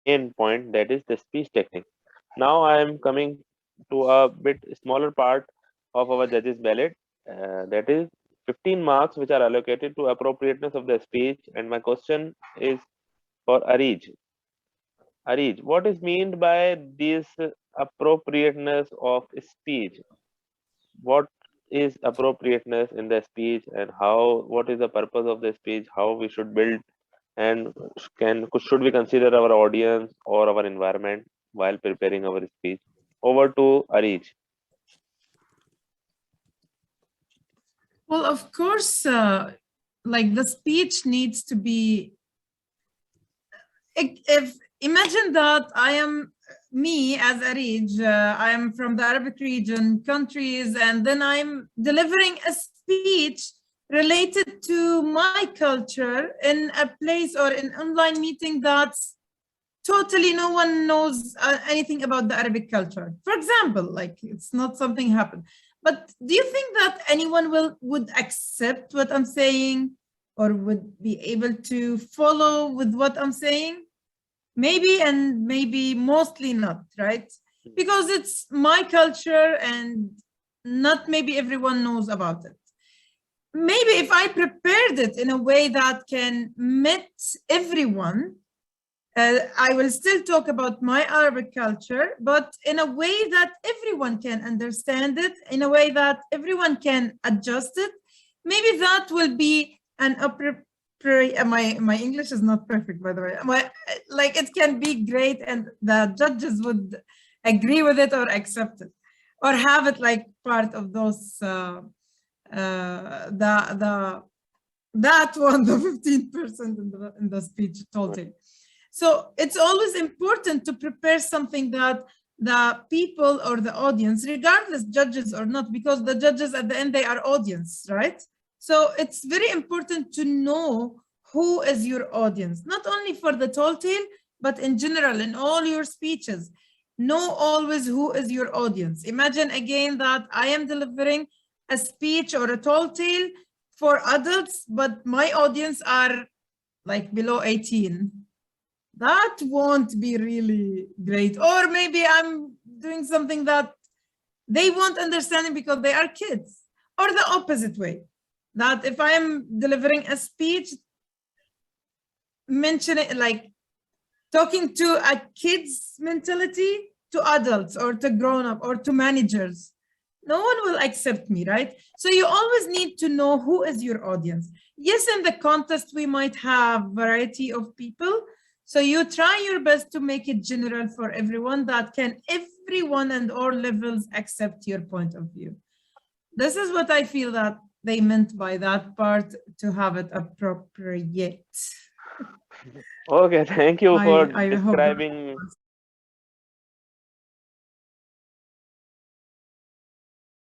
main point, that is the speech technique. Now I am coming to a bit smaller part of our judges ballot, that is 15 marks which are allocated to appropriateness of the speech. And my question is for Areej. Areej, what is meant by this appropriateness of speech? What is appropriateness in the speech, and how, what is the purpose of the speech, how we should build, and should we consider our audience or our environment while preparing our speech? Over to Areej. Well, of course, like the speech needs to be, if imagine that I am me as Areej, I am from the Arabic region countries, and then I'm delivering a speech related to my culture in a place or an online meeting that's totally no one knows anything about the Arabic culture. For example, like it's not something happened. But do you think that anyone would accept what I'm saying or would be able to follow with what I'm saying? Maybe, and maybe mostly not, right? Because it's my culture and not maybe everyone knows about it. Maybe if I prepared it in a way that can meet everyone, I will still talk about my Arabic culture, but in a way that everyone can understand it, in a way that everyone can adjust it. Maybe that will be an my English is not perfect, by the way. Like it can be great, and the judges would agree with it or accept it, or have it like part of those that one, the 15% in the speech told him. So it's always important to prepare something that the people or the audience, regardless judges or not, because the judges at the end, they are audience, right? So it's very important to know who is your audience, not only for the tall tale, but in general, in all your speeches. Know always who is your audience. Imagine again that I am delivering a speech or a tall tale for adults, but my audience are like below 18. That won't be really great. Or maybe I'm doing something that they won't understand it because they are kids. Or the opposite way, that if I am delivering a speech, mentioning like talking to a kid's mentality to adults or to grown up or to managers, no one will accept me, right? So you always need to know who is your audience. Yes, in the contest, we might have variety of people. So you try your best to make it general for everyone, that can everyone and all levels accept your point of view. This is what I feel that they meant by that part, to have it appropriate. Okay, thank you for I hope that describing.